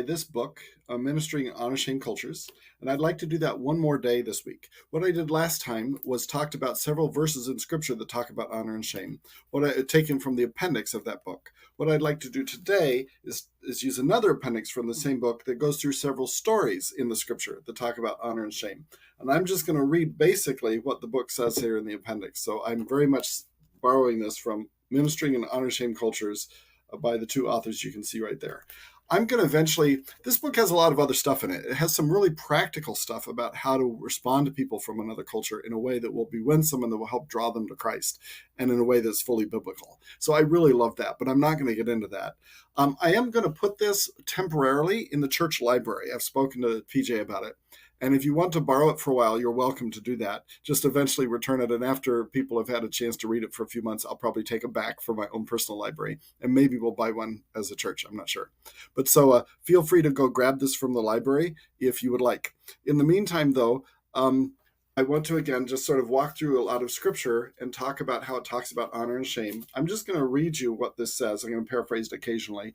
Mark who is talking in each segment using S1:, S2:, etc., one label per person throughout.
S1: This book, Ministering in Honor Shame Cultures, and I'd like to do that one more day this week. What I did last time was talked about several verses in Scripture that talk about honor and shame, what I had taken from the appendix of that book. What I'd like to do today is use another appendix from the same book that goes through several stories in the Scripture that talk about honor and shame. And I'm just going to read basically what the book says here in the appendix. So I'm very much borrowing this from Ministering in Honor Shame Cultures by the two authors you can see right there. I'm going to eventually, this book has a lot of other stuff in it. It has some really practical stuff about how to respond to people from another culture in a way that will be winsome and that will help draw them to Christ, and in a way that's fully biblical. So I really love that, but I'm not going to get into that. I am going to put this temporarily in the church library. I've spoken to PJ about it. And if you want to borrow it for a while, you're welcome to do that. Just eventually return it. And after people have had a chance to read it for a few months, I'll probably take it back for my own personal library. And maybe we'll buy one as a church. I'm not sure. But so feel free to go grab this from the library if you would like. In the meantime, though, I want to, again, just sort of walk through a lot of Scripture and talk about how it talks about honor and shame. I'm just going to read you what this says. I'm going to paraphrase it occasionally.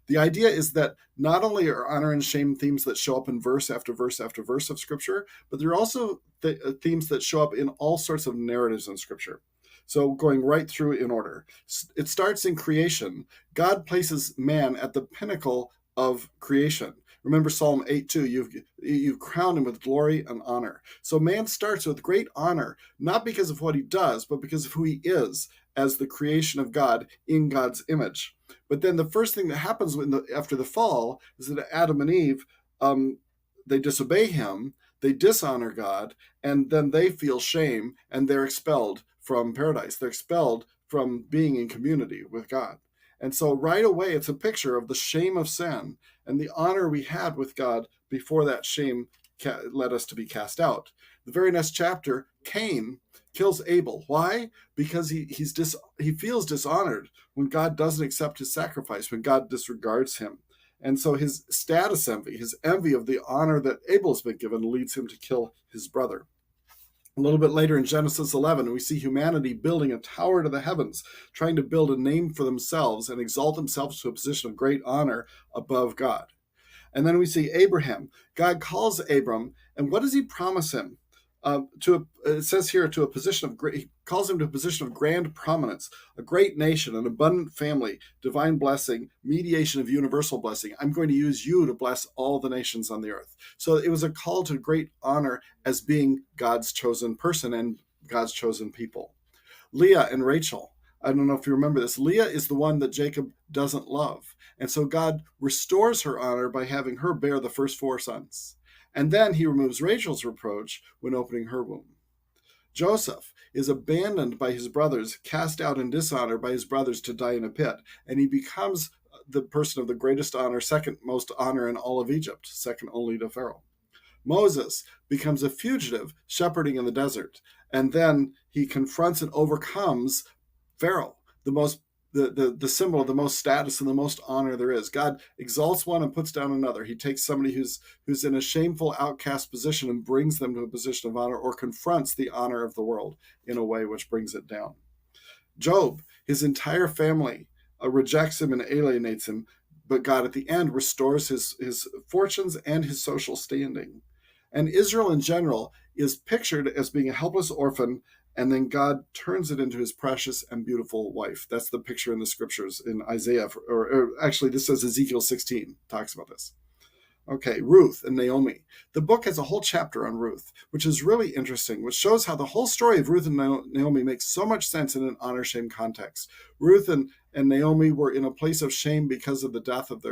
S1: The idea is that not only are honor and shame themes that show up in verse after verse after verse of Scripture, but there are also themes that show up in all sorts of narratives in Scripture. So going right through in order. It starts in creation. God places man at the pinnacle of creation. Remember Psalm 8:2, you've crowned him with glory and honor. So man starts with great honor, not because of what he does, but because of who he is as the creation of God in God's image. But then the first thing that happens after the fall is that Adam and Eve, they disobey him, they dishonor God, and then they feel shame, and they're expelled from paradise. They're expelled from being in community with God. And so right away, it's a picture of the shame of sin and the honor we had with God before that shame led us to be cast out. The very next chapter, Cain kills Abel. Why? Because he feels dishonored when God doesn't accept his sacrifice, when God disregards him. And so his status envy, his envy of the honor that Abel's been given, leads him to kill his brother. A little bit later in Genesis 11, we see humanity building a tower to the heavens, trying to build a name for themselves and exalt themselves to a position of great honor above God. And then we see Abraham. God calls Abram, and what does he promise him? It says here, he calls him to a position of grand prominence, a great nation, an abundant family, divine blessing, mediation of universal blessing. I'm going to use you to bless all the nations on the earth. So it was a call to great honor as being God's chosen person and God's chosen people. Leah and Rachel. I don't know if you remember this. Leah is the one that Jacob doesn't love. And so God restores her honor by having her bear the first 4 sons. And then he removes Rachel's reproach when opening her womb. Joseph is abandoned by his brothers, cast out in dishonor by his brothers to die in a pit. And he becomes the person of the greatest honor, second most honor in all of Egypt, second only to Pharaoh. Moses becomes a fugitive shepherding in the desert. And then he confronts and overcomes Pharaoh, the symbol of the most status and the most honor there is. God exalts one and puts down another. He takes somebody who's in a shameful outcast position and brings them to a position of honor, or confronts the honor of the world in a way which brings it down. Job, his entire family rejects him and alienates him, but God at the end restores his fortunes and his social standing. And Israel in general is pictured as being a helpless orphan, and then God turns it into his precious and beautiful wife. That's the picture in the Scriptures in Isaiah, or actually this says Ezekiel 16 talks about this. Okay, Ruth and Naomi. The book has a whole chapter on Ruth, which is really interesting, which shows how the whole story of Ruth and Naomi makes so much sense in an honor-shame context. Ruth and Naomi were in a place of shame because of the death of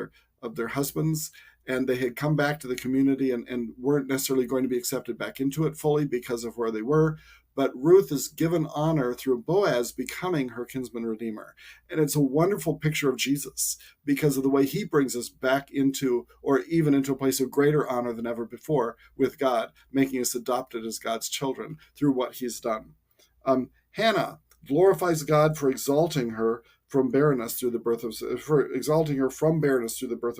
S1: their husbands, and they had come back to the community and weren't necessarily going to be accepted back into it fully because of where they were. But Ruth is given honor through Boaz becoming her kinsman redeemer. And it's a wonderful picture of Jesus because of the way he brings us back into, or even into a place of greater honor than ever before with God, making us adopted as God's children through what he's done. Hannah glorifies God for exalting her from barrenness through the birth of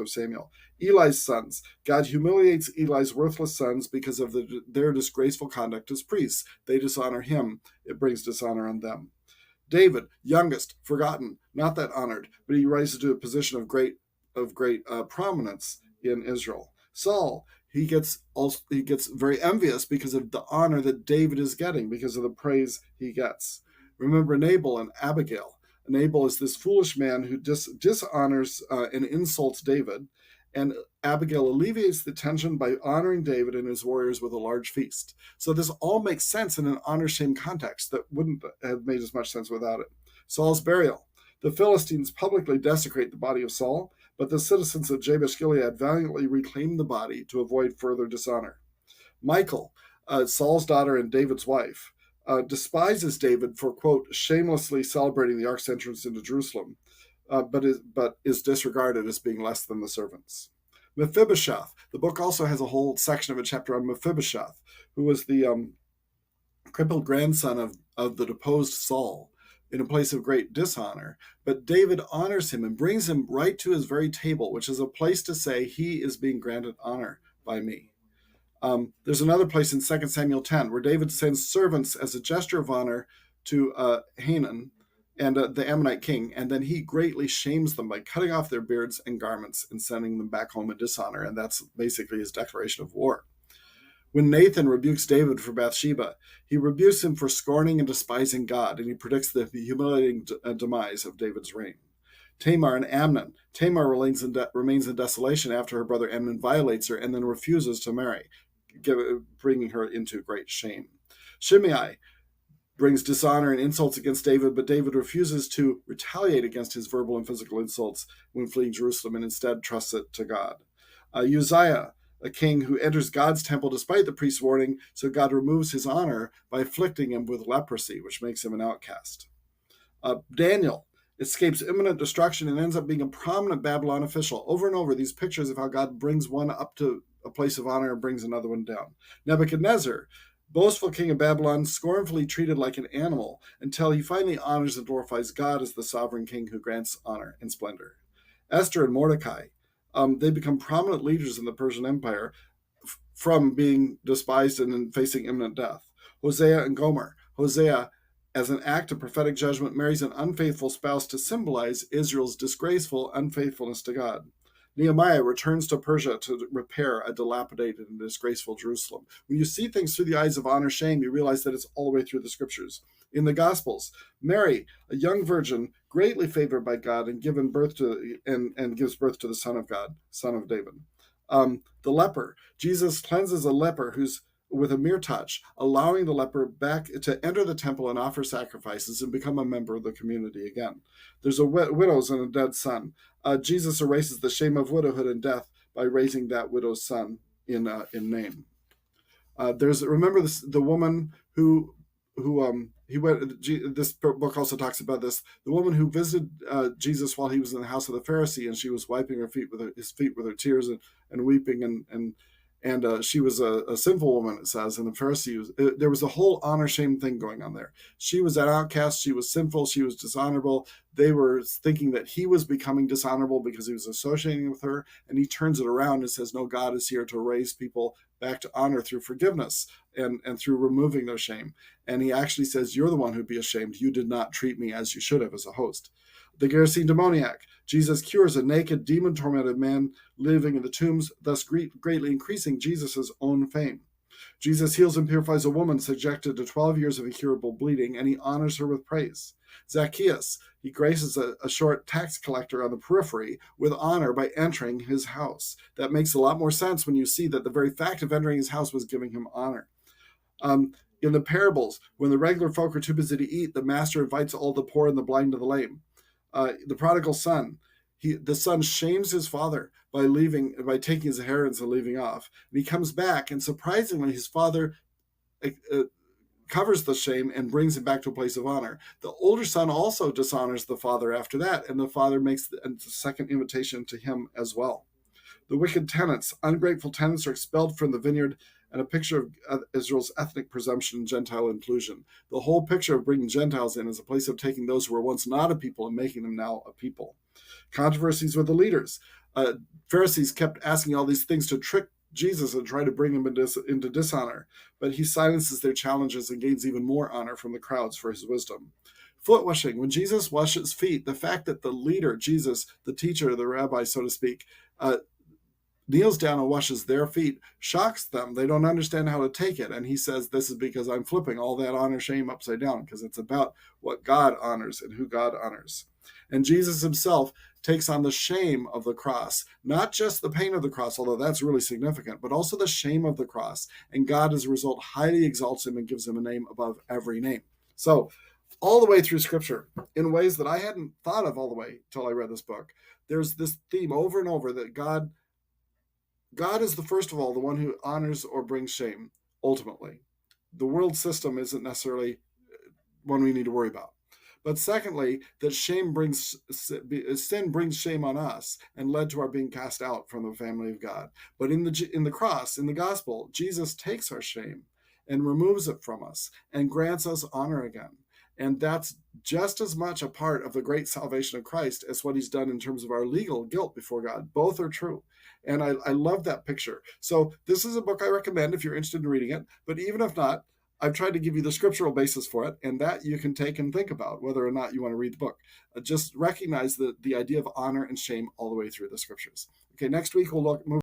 S1: Samuel. Eli's sons. God humiliates Eli's worthless sons because of their disgraceful conduct as priests. They dishonor him. It brings dishonor on them. David, youngest, forgotten, not that honored, but he rises to a position of great great prominence in Israel. Saul, he gets very envious because of the honor that David is getting, because of the praise he gets. Remember Nabal and Abigail. Nabal is this foolish man who dishonors and insults David, and Abigail alleviates the tension by honoring David and his warriors with a large feast. So this all makes sense in an honor-shame context that wouldn't have made as much sense without it. Saul's burial. The Philistines publicly desecrate the body of Saul, but the citizens of Jabesh-Gilead valiantly reclaim the body to avoid further dishonor. Michal, Saul's daughter and David's wife, despises David for, quote, shamelessly celebrating the ark's entrance into Jerusalem, but is disregarded as being less than the servants. Mephibosheth. The book also has a whole section of a chapter on Mephibosheth, who was the crippled grandson of the deposed Saul, in a place of great dishonor. But David honors him and brings him right to his very table, which is a place to say he is being granted honor by me. There's another place in 2 Samuel 10 where David sends servants as a gesture of honor to Hanan and the Ammonite king, and then he greatly shames them by cutting off their beards and garments and sending them back home in dishonor, and that's basically his declaration of war. When Nathan rebukes David for Bathsheba, he rebukes him for scorning and despising God, and he predicts the humiliating demise of David's reign. Tamar and Amnon. Tamar remains in desolation after her brother Amnon violates her and then refuses to marry, bringing her into great shame. Shimei brings dishonor and insults against David, but David refuses to retaliate against his verbal and physical insults when fleeing Jerusalem and instead trusts it to God. Uzziah, a king who enters God's temple despite the priest's warning, so God removes his honor by afflicting him with leprosy, which makes him an outcast. Daniel escapes imminent destruction and ends up being a prominent Babylon official. Over and over, these pictures of how God brings one up to a place of honor and brings another one down. Nebuchadnezzar, boastful king of Babylon, scornfully treated like an animal until he finally honors and glorifies God as the sovereign king who grants honor and splendor. Esther and Mordecai, they become prominent leaders in the Persian Empire from being despised and facing imminent death. Hosea and Gomer. Hosea, as an act of prophetic judgment, marries an unfaithful spouse to symbolize Israel's disgraceful unfaithfulness to God. Nehemiah returns to Persia to repair a dilapidated and disgraceful Jerusalem. When you see things through the eyes of honor shame, you realize that it's all the way through the scriptures. In the Gospels, Mary, a young virgin, greatly favored by God and given birth to and gives birth to the Son of God, Son of David. The leper. Jesus cleanses a leper who's with a mere touch, allowing the leper back to enter the temple and offer sacrifices and become a member of the community again. There's a widow's and a dead son. Jesus erases the shame of widowhood and death by raising that widow's son in name. Remember the woman who he went. This book also talks about this. The woman who visited Jesus while he was in the house of the Pharisee, and she was wiping his feet with her tears and weeping and she was a sinful woman, it says, and the Pharisees, there was a whole honor shame thing going on there. She was an outcast, she was sinful, she was dishonorable. They were thinking that he was becoming dishonorable because he was associating with her, and he turns it around and says, no, God is here to raise people back to honor through forgiveness and through removing their shame. And he actually says, you're the one who'd be ashamed. You did not treat me as you should have as a host. The Gerasene demoniac. Jesus cures a naked, demon-tormented man living in the tombs, thus greatly increasing Jesus' own fame. Jesus heals and purifies a woman subjected to 12 years of incurable bleeding, and he honors her with praise. Zacchaeus, he graces a short tax collector on the periphery with honor by entering his house. That makes a lot more sense when you see that the very fact of entering his house was giving him honor. In the parables, when the regular folk are too busy to eat, the master invites all the poor and the blind and the lame. The prodigal son, the son shames his father by taking his inheritance and leaving off. And he comes back, and surprisingly, his father covers the shame and brings him back to a place of honor. The older son also dishonors the father after that, and the father makes the second invitation to him as well. The wicked tenants, ungrateful tenants, are expelled from the vineyard, and a picture of Israel's ethnic presumption and Gentile inclusion. The whole picture of bringing Gentiles in is a place of taking those who were once not a people and making them now a people. Controversies with the leaders. Pharisees kept asking all these things to trick Jesus and try to bring him into dishonor, but he silences their challenges and gains even more honor from the crowds for his wisdom. Foot washing. When Jesus washes feet, the fact that the leader, Jesus, the teacher, the rabbi, so to speak, kneels down and washes their feet shocks them. They don't understand how to take it. And he says, this is because I'm flipping all that honor shame upside down, because it's about what God honors and who God honors. And Jesus himself takes on the shame of the cross, not just the pain of the cross, although that's really significant, but also the shame of the cross. And God, as a result, highly exalts him and gives him a name above every name. So all the way through Scripture, in ways that I hadn't thought of all the way till I read this book, there's this theme over and over that God is the first of all, the one who honors or brings shame, ultimately. The world system isn't necessarily one we need to worry about. But secondly, that sin brings shame on us and led to our being cast out from the family of God. But in the cross, in the gospel, Jesus takes our shame and removes it from us and grants us honor again. And that's just as much a part of the great salvation of Christ as what he's done in terms of our legal guilt before God. Both are true. And I love that picture. So this is a book I recommend if you're interested in reading it. But even if not, I've tried to give you the scriptural basis for it, and that you can take and think about whether or not you want to read the book. Just recognize the idea of honor and shame all the way through the scriptures. Okay, next week we'll move